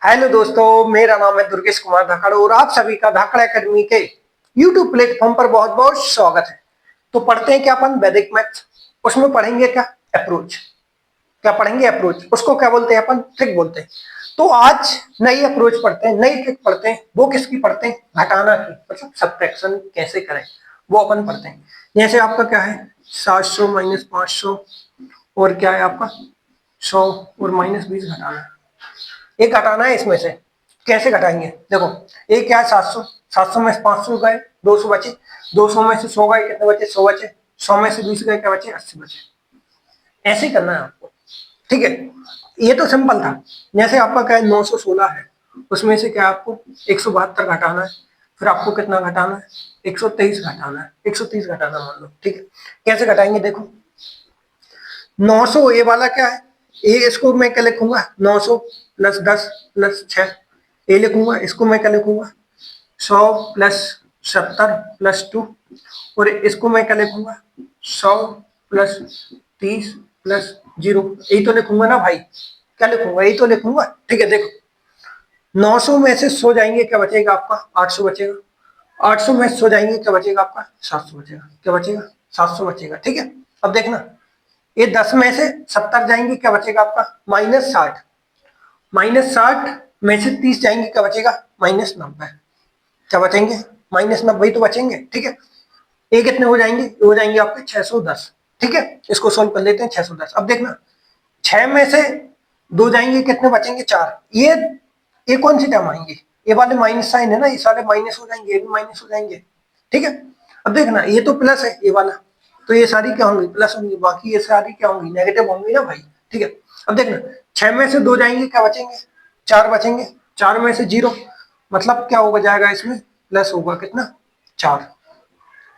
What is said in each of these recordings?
Hello दोस्तों, मेरा नाम है दुर्गेश कुमार धाकड़ और आप सभी का धाकड़ एकेडमी के यूट्यूब प्लेटफॉर्म पर बहुत बहुत स्वागत है। तो पढ़ते हैं क्या अपन वैदिक मैथ्स। उसमें पढ़ेंगे क्या? अप्रोच। क्या पढ़ेंगे? अप्रोच। उसको क्या बोलते हैं अपन? ट्रिक बोलते हैं। तो आज नई अप्रोच पढ़ते हैं, नई ट्रिक पढ़ते हैं। वो किसकी पढ़ते हैं? घटाना की, मतलब सब्ट्रैक्शन कैसे करें वो अपन पढ़ते हैं। जैसे आपका क्या है, 700 माइनस 500 और क्या है आपका 100 और -20 घटाना है। एक घटाना है इसमें से। कैसे घटाएंगे? देखो, एक क्या है 700, 700 में से 500 गए 200 बचे, 200 में से 100 गए कितने बचे? 100 बचे, 100 में से 20 गए क्या बचे? 80 बचे। ऐसे ही करना है आपको, ठीक है। ये तो सिंपल था। जैसे आपका क्या है 916 है, उसमें से क्या आपको 172 घटाना है। फिर आपको कितना घटाना है? 123 घटाना है, 130 घटाना मान लो, ठीक है। कैसे घटाएंगे देखो, 900 ये वाला क्या है, ये इसको मैं क्या लिखूंगा? 900 प्लस 10 प्लस 6 ये लिखूंगा। इसको मैं क्या लिखूंगा? 100 प्लस 70 प्लस 2। और इसको मैं क्या लिखूंगा? 100 प्लस 30 प्लस 0। यही तो लिखूंगा ना भाई, क्या लिखूंगा? यही तो लिखूंगा, ठीक है। देखो, 900 में से 100 जाएंगे क्या बचेगा आपका? 800 बचेगा। 800 में से 100 जाएंगे क्या बचेगा आपका? 700 बचेगा। क्या बचेगा? 700 बचेगा, ठीक है। अब देखना, ये 10 में से 70 जाएंगे क्या बचेगा आपका? -60। -60 में से 30 जाएंगे क्या बचेगा? -90। क्या बचेंगे? -90 तो बचेंगे, ठीक है। ये कितने हो जाएंगे? हो जाएंगे आपके 610, ठीक है। इसको सोल्व कर लेते हैं। 610। अब देखना, 6 में से 2 जाएंगे कितने बचेंगे? 4। ये कौन सी टर्म आएंगे? ये वाले माइनस साइन है ना, ये सारे माइनस हो जाएंगे, ये भी माइनस हो जाएंगे, ठीक है। अब देखना, ये तो प्लस है ये वाला, तो ये सारी क्या होंगी? प्लस होंगी। बाकी ये सारी क्या होंगी? नेगेटिव होंगी ना भाई, ठीक है। अब देखना, 6 में से 2 जाएंगे क्या बचेंगे? 4 बचेंगे। 4 में से 0 मतलब क्या होगा जाएगा इसमें? प्लस होगा कितना? 4।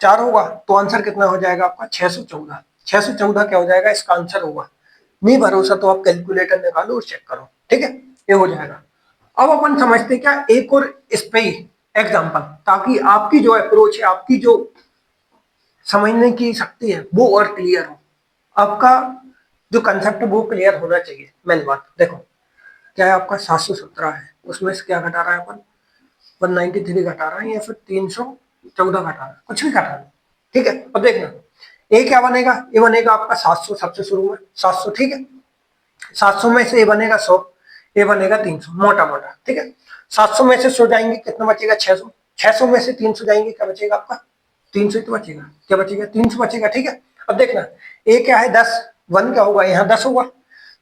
4 होगा तो आंसर कितना हो जाएगा आपका? 614। 614 क्या हो जाएगा? इसका आंसर होगा। नहीं भरोसा तो आप कैलकुलेटर निकालो और चेक करो, ठीक है। ये हो जाएगा। अब अपन समझते हैं क्या, एक और इस पे ही एग्जाम्पल, ताकि आपकी जो अप्रोच है, आपकी जो समझने की शक्ति है वो और क्लियर हो। आपका जो कंसेप्ट है वो क्लियर होना चाहिए। मेन बात देखो, क्या है आपका 717 है, उसमें से क्या घटा रहा है अपन? 193 घटा रहा है या फिर 314 घटा रहा है, कुछ भी घटा रहा है, ठीक है। अब देखना, ये क्या बनेगा? ये बनेगा आपका 700 सबसे शुरू में, 700, ठीक है। 700 में से ये बनेगा 100, ये बनेगा 300, मोटा मोटा, ठीक है। 700 में से 100 जाएंगे कितना बचेगा? 600। 600 में से 300 जाएंगे क्या बचेगा आपका? 300 ही तो बचेगा। क्या बचेगा? 300 बचेगा, ठीक है। अब देखना, ये क्या है 10, 1 क्या होगा? यहाँ 10 होगा।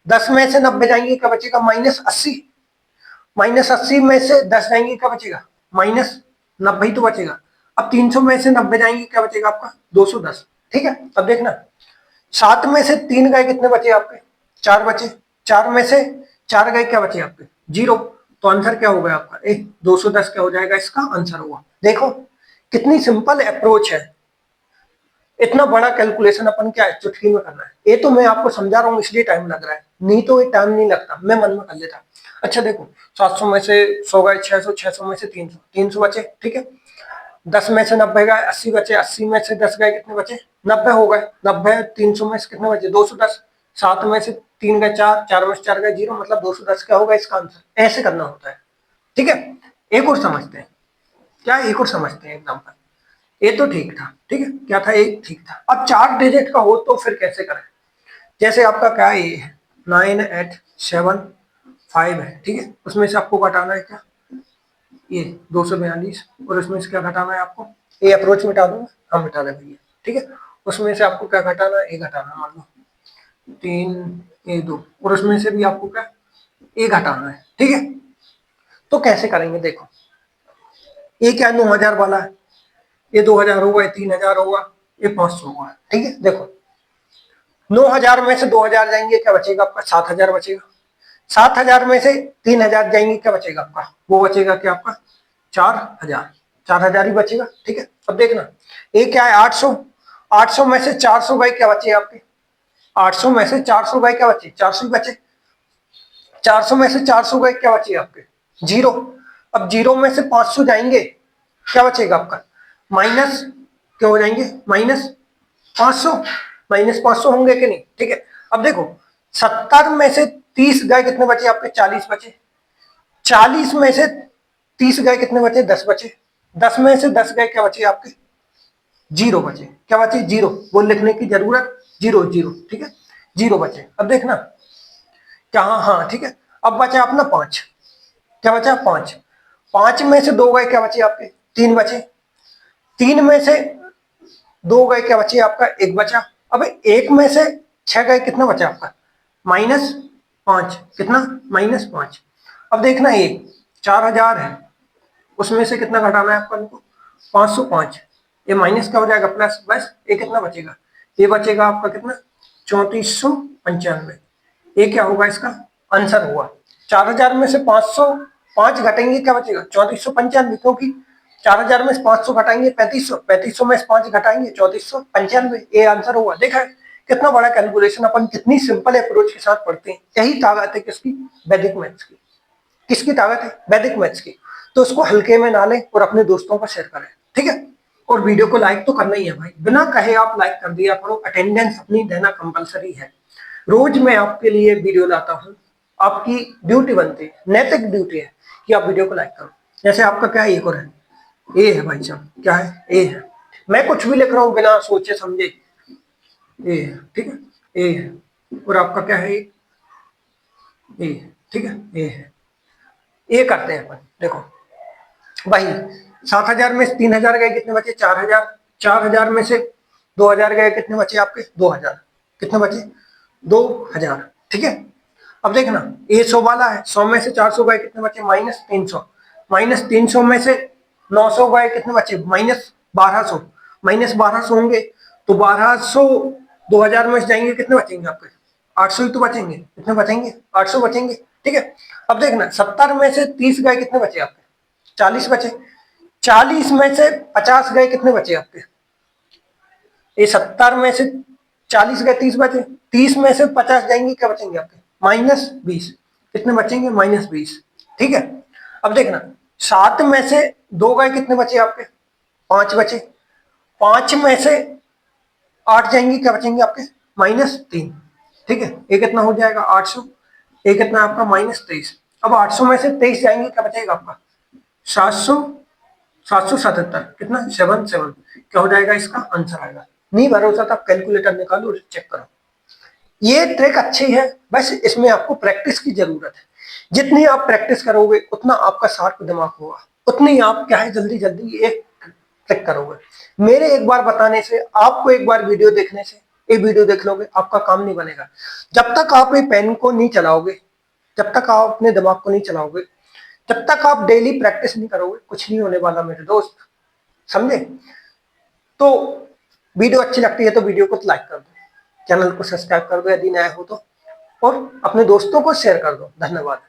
10 में से 90 जाएंगे क्या बचेगा? -80। -80 में से 10 जाएंगे क्या बचेगा? -90 तो बचेगा। अब 300 में से 90 जाएंगे क्या बचेगा आपका? 210, ठीक है। अब देखना, 7 में से 3 गए कितने बचे आपके? 4 बचे। 4 में से 4 गए क्या बचे आपके? 0। तो आंसर क्या हो गया आपका? 210 क्या हो जाएगा? इसका आंसर होगा। देखो कितनी सिंपल अप्रोच है। इतना बड़ा कैलकुलेशन अपन क्या है चुटकी में करना है। ये तो मैं आपको समझा रहा हूँ इसलिए टाइम लग रहा है, नहीं तो ये टाइम नहीं लगता, मैं मन में कर लेता। अच्छा देखो, 700 में से 100 गए 600, 600 में से 300, 300 बचे, ठीक है। 10 में से 90 गए 80 बचे, 80 में से 10 गए कितने बचे? 90 हो गए। 90 300 में से कितने बचे? 210। 7 में से 3 गए 4, 4 में से 4 गए 0, मतलब 210 क्या होगा इसका आंसर? ऐसे करना होता है, ठीक है। एक और समझते हैं, क्या एक और समझते हैं एग्जाम्पल। ये तो ठीक था, ठीक है। क्या था? एक ठीक था। अब 4 डिजिट का हो तो फिर कैसे करें? जैसे आपका क्या है, ये है 9875 है, ठीक है। उसमें से आपको घटाना है क्या? ये 242। और उसमें से क्या घटाना है आपको? ये अप्रोच मिटा दूंगा, हम मिटा दें भैया, ठीक है। उसमें से आपको क्या घटाना है? ये घटाना मान लो 3, ये 2। और उसमें से भी आपको क्या? ये घटाना है, ठीक है। तो कैसे करेंगे देखो, ये क्या 9000 वाला है, ये 2000 होगा, ये 3000 होगा, ये 500 होगा, ठीक है। देखो 9000 में से 2000 जाएंगे क्या बचेगा आपका? 7000 बचेगा। 7000 में से 3000 जाएंगे क्या बचेगा आपका? वो बचेगा क्या आपका? 4000। 4000 ही बचेगा, ठीक है। अब देखना, ये क्या है 800। 800 में से 400 गए क्या बचे आपके? 800 में से 400 गए क्या बचे? 400 ही बचे। 400 में से 400 गए क्या बचे आपके? 0। अब 0 में से 500 जाएंगे क्या बचेगा आपका? माइनस क्या हो जाएंगे? -500। -500 होंगे कि नहीं, ठीक है। अब देखो 70 में से 30 गए कितने बचे आपके? 40 बचे। 40 में से 30 गए, कितने बचे? 10 बचे। 10 में से 10 गए, क्या बचे आपके? 0 बचे। क्या बचे? 0। वो लिखने की जरूरत, 0 0, ठीक है, 0 बचे। अब देखना क्या, हाँ हाँ ठीक है। अब बचा अपना 5। क्या बचा? 5। 5 में से 2 गए, क्या बचे आपके? 3 बचे। 3 में से 2 गए, क्या बचे आपका? 1 बचा। अब 1 में से 6 गए, कितना बचा आपका? -5। कितना? -5। अब देखना, ये 4000 है, उसमें से कितना घटाना है आपको? 505। ये माइनस का हो जाएगा प्लस, बस ये कितना बचेगा? ये बचेगा आपका कितना? 3495। ये क्या होगा? इसका आंसर हुआ। 4000 में से 505 घटेंगे, क्या बचेगा? 3495, क्योंकि 4000 में से 500 घटाएंगे 3500, 3500 में से 5 घटाएंगे 3495। ये आंसर हुआ। देखा है कितना बड़ा कैलकुलेशन, अपन कितनी सिंपल अप्रोच के साथ पढ़ते हैं। यही ताकत है किसकी? वैदिक मैथ्स की। किसकी ताकत है? वैदिक मैथ्स की। तो उसको हल्के में ना लें और अपने दोस्तों को शेयर करें, ठीक है। और वीडियो को लाइक तो करना ही है भाई, बिना कहे आप लाइक कर दिया करो। अटेंडेंस अपनी देना कंपलसरी है। रोज मैं आपके लिए वीडियो लाता हूँ, आपकी ड्यूटी बनती है, नैतिक ड्यूटी है कि आप वीडियो को लाइक करो। जैसे आपका क्या है? एक और है, ए है भाई साहब, क्या है? ए है। मैं कुछ भी लिख रहा हूँ बिना सोचे समझे, ए है, ठीक है, ए है। और आपका क्या है? ए, ठीक है, ए है। ए करते हैं अपन, देखो भाई, 7000 में से 3000 गए, कितने बचे? 4000। 4000 में से 2000 गए, कितने बचे आपके? 2000। कितने बचे? 2000, ठीक है। अब देखना, ये 100 वाला है, 100 में से 400 गए, कितने बचे? -300। -300 में से 900 गए, कितने बचे? -1200। -1200 होंगे तो 1200 2000 में से जाएंगे, कितने बचेंगे आपके? 800 ही तो बचेंगे। कितने बचेंगे? 800 बचेंगे, ठीक है। अब देखना, 70 में से 30 गए, कितने बचे आपके? 40 बचे। 40 में से 50 गए, कितने बचे आपके? ये 70 में से 40 गए, 30 बचे। 30 में से 50 जाएंगे, क्या बचेंगे आपके? -20। कितने बचेंगे? -20, ठीक है। अब देखना, 7 में से 2 गए, कितने बचे आपके? 5 बचे। 5 में से 8 जाएंगे, क्या बचेंगे आपके? -3, ठीक है। ये कितना हो जाएगा? 800। ये कितना आपका? -23। अब 800 में से 23 जाएंगे, क्या बचेगा आपका? 700। 777, कितना? 77। क्या हो जाएगा? इसका आंसर आएगा। नहीं भरोसा तो आप कैलकुलेटर निकालो और चेक करो। ये ट्रिक अच्छी है, बस इसमें आपको प्रैक्टिस की जरूरत है। जितनी आप प्रैक्टिस करोगे उतना आपका शार्प दिमाग होगा, उतनी आप क्या है जल्दी जल्दी एक ट्रिक करोगे। मेरे एक बार बताने से, आपको एक बार वीडियो देखने से, एक वीडियो देख लोगे, आपका काम नहीं बनेगा। जब तक आप ये पेन को नहीं चलाओगे, जब तक आप अपने दिमाग को नहीं चलाओगे, जब तक आप डेली प्रैक्टिस नहीं करोगे, कुछ नहीं होने वाला मेरे दोस्त, समझे। तो वीडियो अच्छी लगती है तो वीडियो को लाइक कर दो, चैनल को सब्सक्राइब कर दो यदि नया हो तो, और अपने दोस्तों को शेयर कर दो। धन्यवाद।